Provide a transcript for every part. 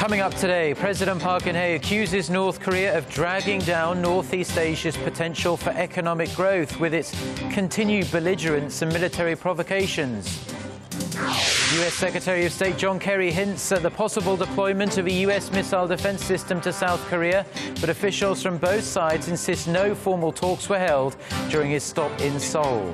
Coming up today, President Park Geun-hye accuses North Korea of dragging down Northeast Asia's potential for economic growth with its continued belligerence and military provocations. U.S. Secretary of State John Kerry hints at the possible deployment of a U.S. missile defense system to South Korea, but officials from both sides insist no formal talks were held during his stop in Seoul.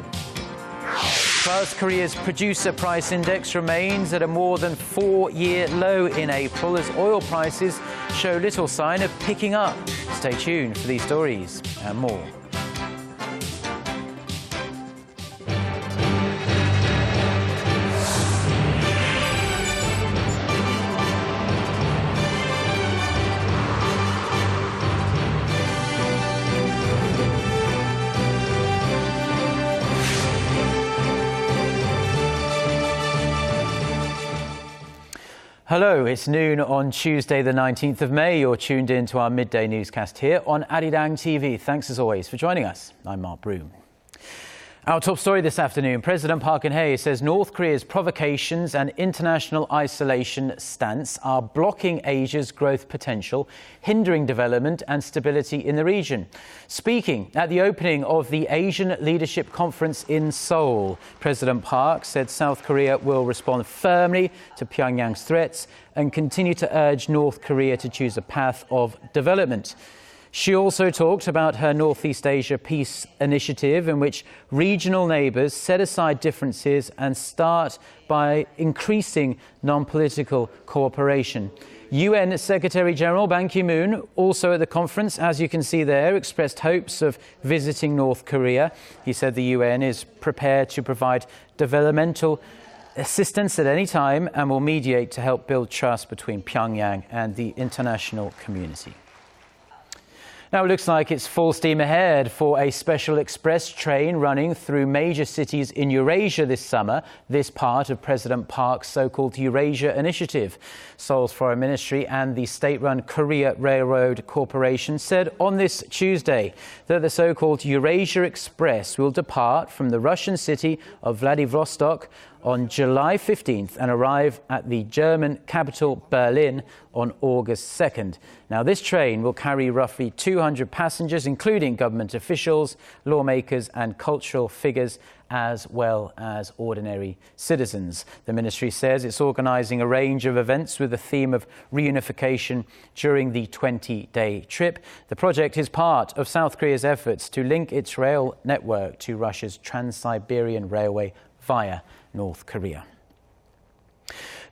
South Korea's producer price index remains at a more than 4-year low in April as oil prices show little sign of picking up. Stay tuned for these stories and more. Hello, it's noon on Tuesday the 19th of May. You're tuned in to our midday newscast here on Arirang TV. Thanks as always for joining us. I'm Mark Broome. Our top story this afternoon, President Park Geun-hye says North Korea's provocations and international isolation stance are blocking Asia's growth potential, hindering development and stability in the region. Speaking at the opening of the Asian Leadership Conference in Seoul, President Park said South Korea will respond firmly to Pyongyang's threats and continue to urge North Korea to choose a path of development. She also talked about her Northeast Asia Peace Initiative, in which regional neighbours set aside differences and start by increasing non-political cooperation. UN Secretary General Ban Ki-moon, also at the conference, as you can see there, expressed hopes of visiting North Korea. He said the UN is prepared to provide developmental assistance at any time and will mediate to help build trust between Pyongyang and the international community. Now, it looks like it's full steam ahead for a special express train running through major cities in Eurasia this summer, this part of President Park's so-called Eurasia Initiative. Seoul's Foreign Ministry and the state-run Korea Railroad Corporation said on this Tuesday that the so-called Eurasia Express will depart from the Russian city of Vladivostok on July 15th and arrive at the German capital Berlin on August 2nd. Now, this train will carry roughly 200 passengers, including government officials, lawmakers and cultural figures, as well as ordinary citizens. The ministry says it's organising a range of events with the theme of reunification during the 20-day trip. The project is part of South Korea's efforts to link its rail network to Russia's Trans-Siberian Railway via North Korea.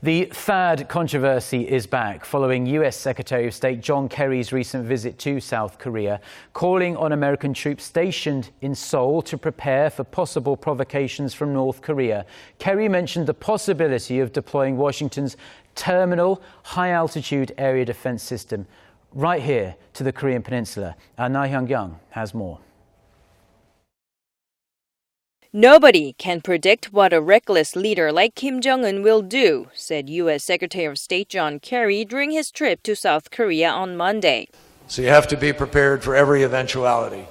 The THAAD controversy is back following U.S. Secretary of State John Kerry's recent visit to South Korea, calling on American troops stationed in Seoul to prepare for possible provocations from North Korea. Kerry mentioned the possibility of deploying Washington's terminal high-altitude area defense system right here to the Korean Peninsula. Our Na Hyung-kyung has more. Nobody can predict what a reckless leader like Kim Jong-un will do, said U.S. Secretary of State John Kerry during his trip to South Korea on Monday. So you have to be prepared for every eventuality,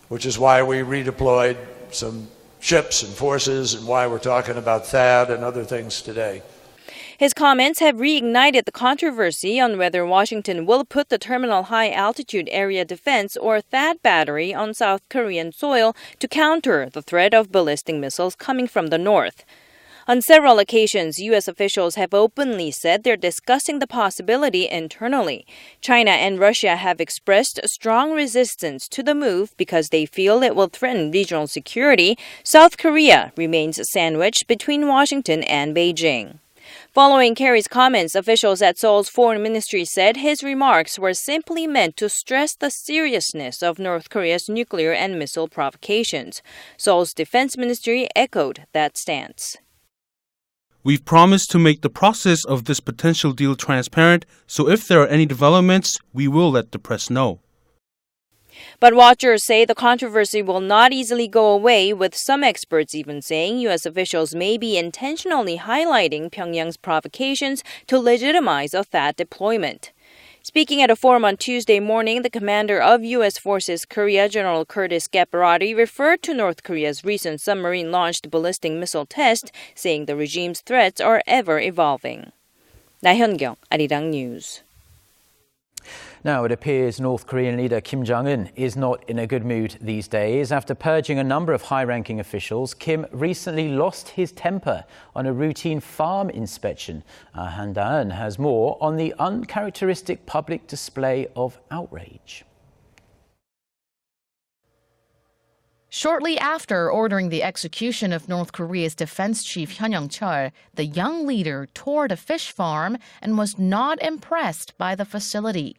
which is why we redeployed some ships and forces and why we're talking about THAAD and other things today. His comments have reignited the controversy on whether Washington will put the Terminal High Altitude Area Defense or THAAD battery on South Korean soil to counter the threat of ballistic missiles coming from the north. On several occasions, U.S. officials have openly said they're discussing the possibility internally. China and Russia have expressed strong resistance to the move because they feel it will threaten regional security. South Korea remains sandwiched between Washington and Beijing. Following Kerry's comments, officials at Seoul's foreign ministry said his remarks were simply meant to stress the seriousness of North Korea's nuclear and missile provocations. Seoul's defense ministry echoed that stance. We've promised to make the process of this potential deal transparent, so if there are any developments, we will let the press know. But watchers say the controversy will not easily go away, with some experts even saying U.S. officials may be intentionally highlighting Pyongyang's provocations to legitimize a THAAD deployment. Speaking at a forum on Tuesday morning, the commander of U.S. Forces Korea, General Curtis Gaparati, referred to North Korea's recent submarine-launched ballistic missile test, saying the regime's threats are ever evolving. 나현경, Arirang News. Now, it appears North Korean leader Kim Jong-un is not in a good mood these days. After purging a number of high-ranking officials, Kim recently lost his temper on a routine farm inspection. Han Da-eun has more on the uncharacteristic public display of outrage. Shortly after ordering the execution of North Korea's defense chief Hyun Young-chol, the young leader toured a fish farm and was not impressed by the facility.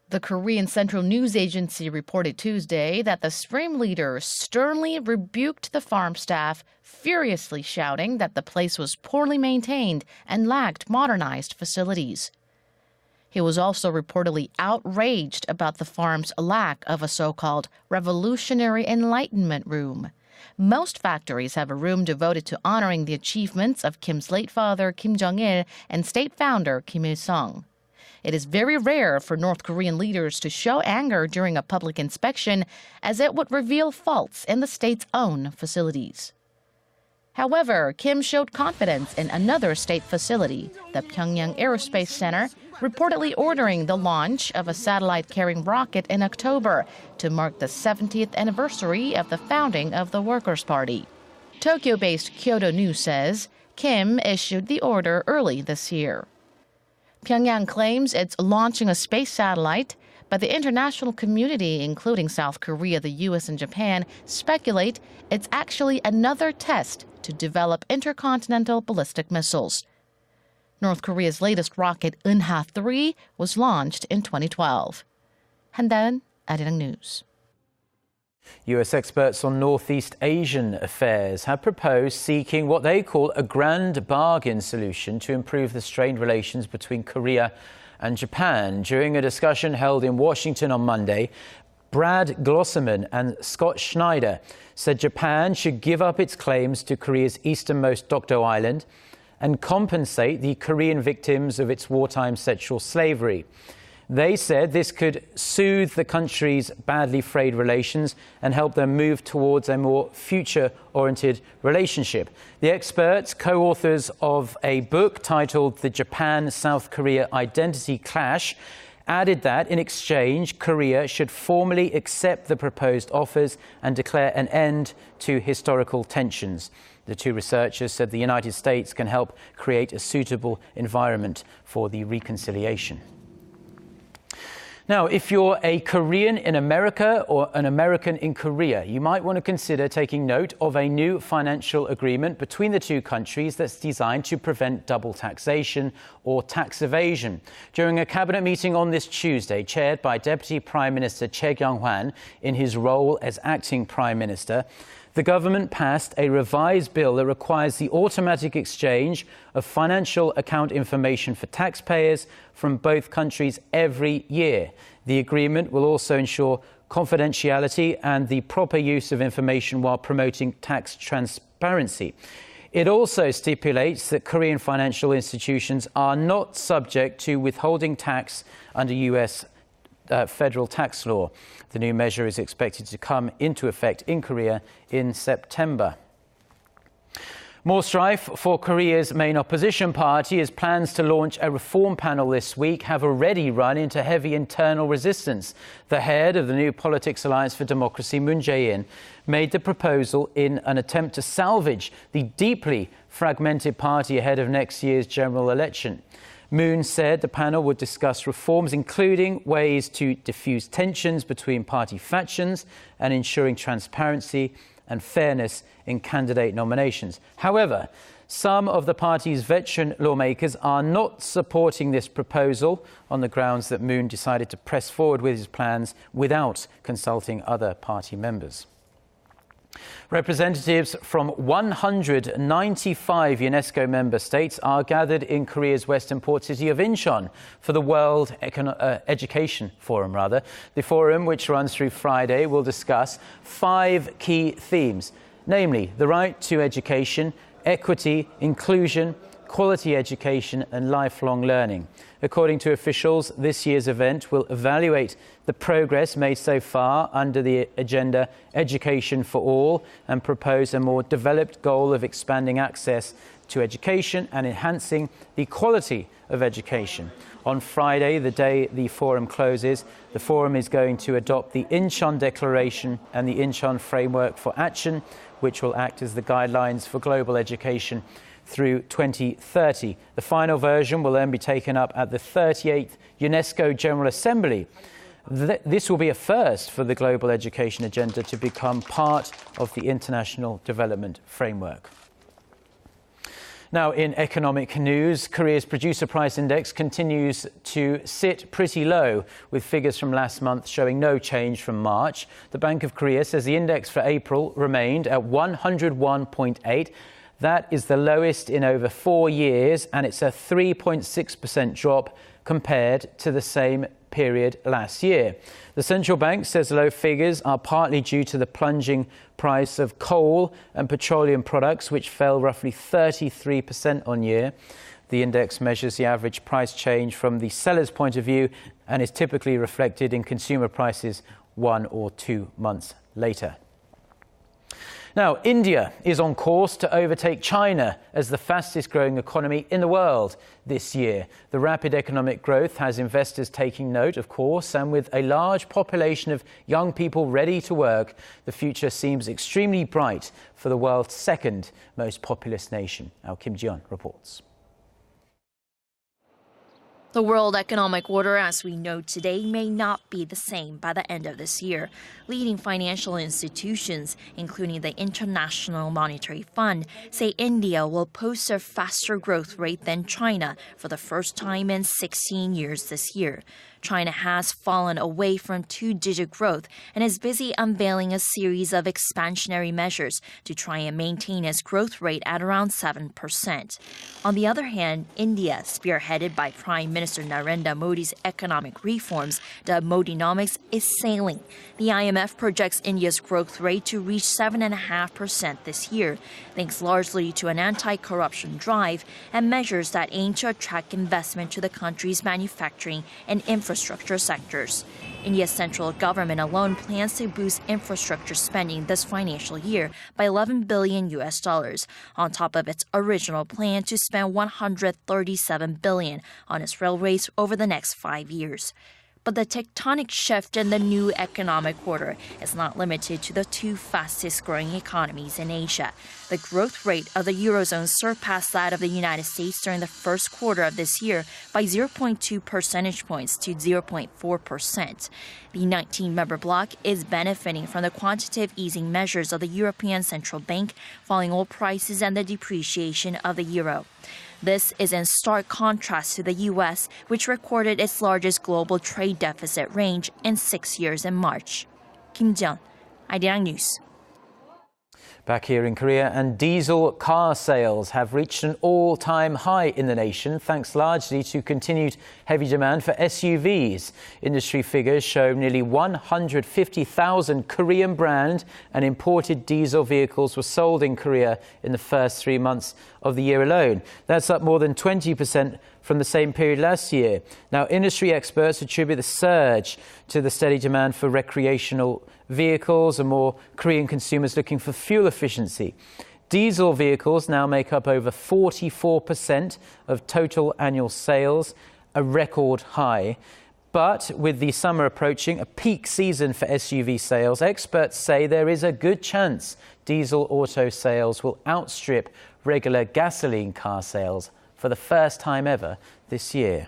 The Korean Central News Agency reported Tuesday that the supreme leader sternly rebuked the farm staff, furiously shouting that the place was poorly maintained and lacked modernized facilities. He was also reportedly outraged about the farm's lack of a so-called revolutionary enlightenment room. Most factories have a room devoted to honoring the achievements of Kim's late father, Kim Jong-il, and state founder, Kim Il-sung. It is very rare for North Korean leaders to show anger during a public inspection, as it would reveal faults in the state's own facilities. However, Kim showed confidence in another state facility, the Pyongyang Aerospace Center, reportedly ordering the launch of a satellite-carrying rocket in October to mark the 70th anniversary of the founding of the Workers' Party. Tokyo-based Kyodo News says Kim issued the order early this year. Pyongyang claims it's launching a space satellite, but the international community, including South Korea, the U.S., and Japan, speculate it's actually another test to develop intercontinental ballistic missiles. North Korea's latest rocket, Geunhye 3, was launched in 2012. Han Da-eun, Arirang News. US experts on Northeast Asian affairs have proposed seeking what they call a grand bargain solution to improve the strained relations between Korea and Japan. During a discussion held in Washington on Monday, Brad Glosserman and Scott Schneider said Japan should give up its claims to Korea's easternmost Dokdo Island and compensate the Korean victims of its wartime sexual slavery. They said this could soothe the country's badly frayed relations and help them move towards a more future-oriented relationship. The experts, co-authors of a book titled The Japan-South Korea Identity Clash, added that in exchange, Korea should formally accept the proposed offers and declare an end to historical tensions. The two researchers said the United States can help create a suitable environment for the reconciliation. Now, if you're a Korean in America or an American in Korea, you might want to consider taking note of a new financial agreement between the two countries that's designed to prevent double taxation or tax evasion. During a cabinet meeting on this Tuesday, chaired by Deputy Prime Minister Choi Kyung-hwan in his role as acting Prime Minister, the government passed a revised bill that requires the automatic exchange of financial account information for taxpayers from both countries every year. The agreement will also ensure confidentiality and the proper use of information while promoting tax transparency. It also stipulates that Korean financial institutions are not subject to withholding tax under U.S. federal tax law. The new measure is expected to come into effect in Korea in September. More strife for Korea's main opposition party, as plans to launch a reform panel this week have already run into heavy internal resistance. The head of the New Politics Alliance for Democracy, Moon Jae-in, made the proposal in an attempt to salvage the deeply fragmented party ahead of next year's general election. Moon said the panel would discuss reforms, including ways to diffuse tensions between party factions and ensuring transparency and fairness in candidate nominations. However, some of the party's veteran lawmakers are not supporting this proposal on the grounds that Moon decided to press forward with his plans without consulting other party members. Representatives from 195 UNESCO member states are gathered in Korea's western port city of Incheon for the World Education Forum. The forum, which runs through Friday, will discuss 5 key themes, namely the right to education, equity, inclusion, quality education and lifelong learning. According to officials, this year's event will evaluate the progress made so far under the agenda Education for All and propose a more developed goal of expanding access to education and enhancing the quality of education. On Friday, the day the forum closes, the forum is going to adopt the Incheon Declaration and the Incheon Framework for Action, which will act as the guidelines for global education through 2030. The final version will then be taken up at the 38th UNESCO General Assembly. This will be a first for the global education agenda to become part of the International Development Framework. Now, in economic news, Korea's producer price index continues to sit pretty low, with figures from last month showing no change from March. The Bank of Korea says the index for April remained at 101.8. That is the lowest in over 4 years, and it's a 3.6% drop compared to the same period last year. The central bank says low figures are partly due to the plunging price of coal and petroleum products, which fell roughly 33% on year. The index measures the average price change from the seller's point of view and is typically reflected in consumer prices 1 or 2 months later. Now, India is on course to overtake China as the fastest growing economy in the world this year. The rapid economic growth has investors taking note, of course, and with a large population of young people ready to work, the future seems extremely bright for the world's second most populous nation. Our Kim Ji-yeon reports. The world economic order as we know today may not be the same by the end of this year. Leading financial institutions, including the International Monetary Fund, say India will post a faster growth rate than China for the first time in 16 years this year. China has fallen away from two-digit growth and is busy unveiling a series of expansionary measures to try and maintain its growth rate at around 7%. On the other hand, India, spearheaded by Prime Minister Narendra Modi's economic reforms, the Modinomics, is sailing. The IMF projects India's growth rate to reach 7.5% this year, thanks largely to an anti-corruption drive and measures that aim to attract investment to the country's manufacturing and infrastructure sectors. India's central government alone plans to boost infrastructure spending this financial year by $11 billion on top of its original plan to spend $137 billion on its railways over the next 5 years. But the tectonic shift in the new economic order is not limited to the two fastest growing economies in Asia. The growth rate of the Eurozone surpassed that of the United States during the first quarter of this year by 0.2 percentage points to 0.4%. The 19-member bloc is benefiting from the quantitative easing measures of the European Central Bank, falling oil prices and the depreciation of the euro. This is in stark contrast to the U.S., which recorded its largest global trade deficit range in 6 years in March. Kim Ji-yeon, Arirang News. Back here in Korea, and diesel car sales have reached an all-time high in the nation, thanks largely to continued heavy demand for SUVs. Industry figures show nearly 150,000 Korean brand and imported diesel vehicles were sold in Korea in the first 3 months of the year alone. That's up more than 20% from the same period last year. Now, industry experts attribute the surge to the steady demand for recreational vehicles and more Korean consumers looking for fuel efficiency. Diesel vehicles now make up over 44% of total annual sales, a record high. But with the summer approaching, a peak season for SUV sales, experts say there is a good chance diesel auto sales will outstrip regular gasoline car sales for the first time ever this year.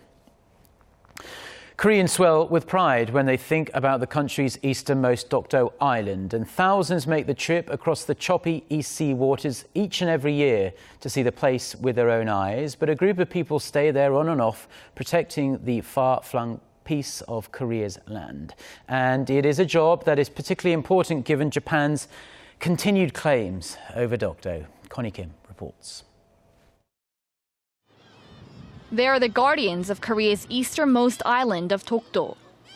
Koreans swell with pride when they think about the country's easternmost Dokdo Island, and thousands make the trip across the choppy East Sea waters each and every year to see the place with their own eyes. But a group of people stay there on and off, protecting the far-flung piece of Korea's land. And it is a job that is particularly important given Japan's continued claims over Dokdo. Connie Kim reports. They are the guardians of Korea's easternmost island of Dokdo.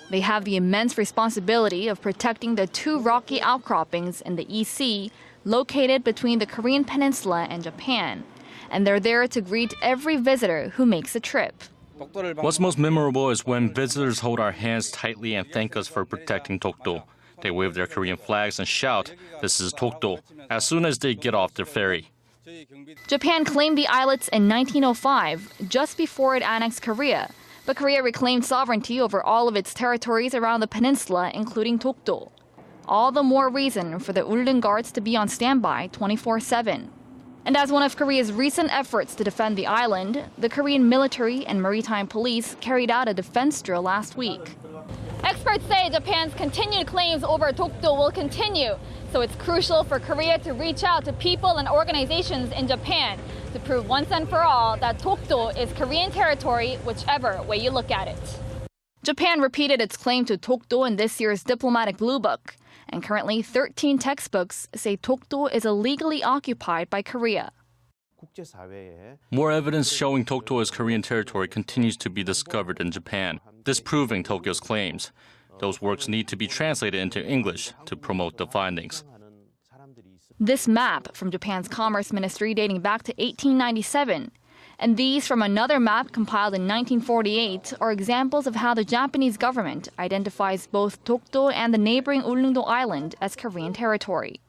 They have the immense responsibility of protecting the two rocky outcroppings in the East Sea located between the Korean peninsula and Japan. And they're there to greet every visitor who makes the trip. What's most memorable is when visitors hold our hands tightly and thank us for protecting Dokdo. They wave their Korean flags and shout, "This is Dokdo," as soon as they get off their ferry. Japan claimed the islets in 1905, just before it annexed Korea. But Korea reclaimed sovereignty over all of its territories around the peninsula, including Dokdo. All the more reason for the Ulleung guards to be on standby 24/7. And as one of Korea's recent efforts to defend the island, the Korean military and maritime police carried out a defense drill last week. Experts say Japan's continued claims over Dokdo will continue, so it's crucial for Korea to reach out to people and organizations in Japan to prove once and for all that Dokdo is Korean territory, whichever way you look at it. Japan repeated its claim to Dokdo in this year's Diplomatic Blue Book, and currently 13 textbooks say Dokdo is illegally occupied by Korea. More evidence showing Dokdo as Korean territory continues to be discovered in Japan, disproving Tokyo's claims. Those works need to be translated into English to promote the findings. This map from Japan's Commerce Ministry dating back to 1897, and these from another map compiled in 1948 are examples of how the Japanese government identifies both Dokdo and the neighboring Ulleung Island as Korean territory.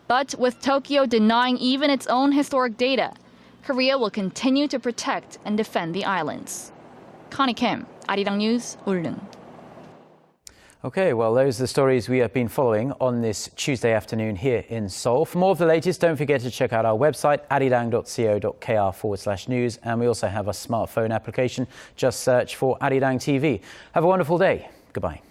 But with Tokyo denying even its own historic data, Korea will continue to protect and defend the islands. Connie Kim, Arirang News, Ulleung. OK, well, those are the stories we have been following on this Tuesday afternoon here in Seoul. For more of the latest, don't forget to check out our website, arirang.co.kr/news. And we also have a smartphone application. Just search for Arirang TV. Have a wonderful day. Goodbye.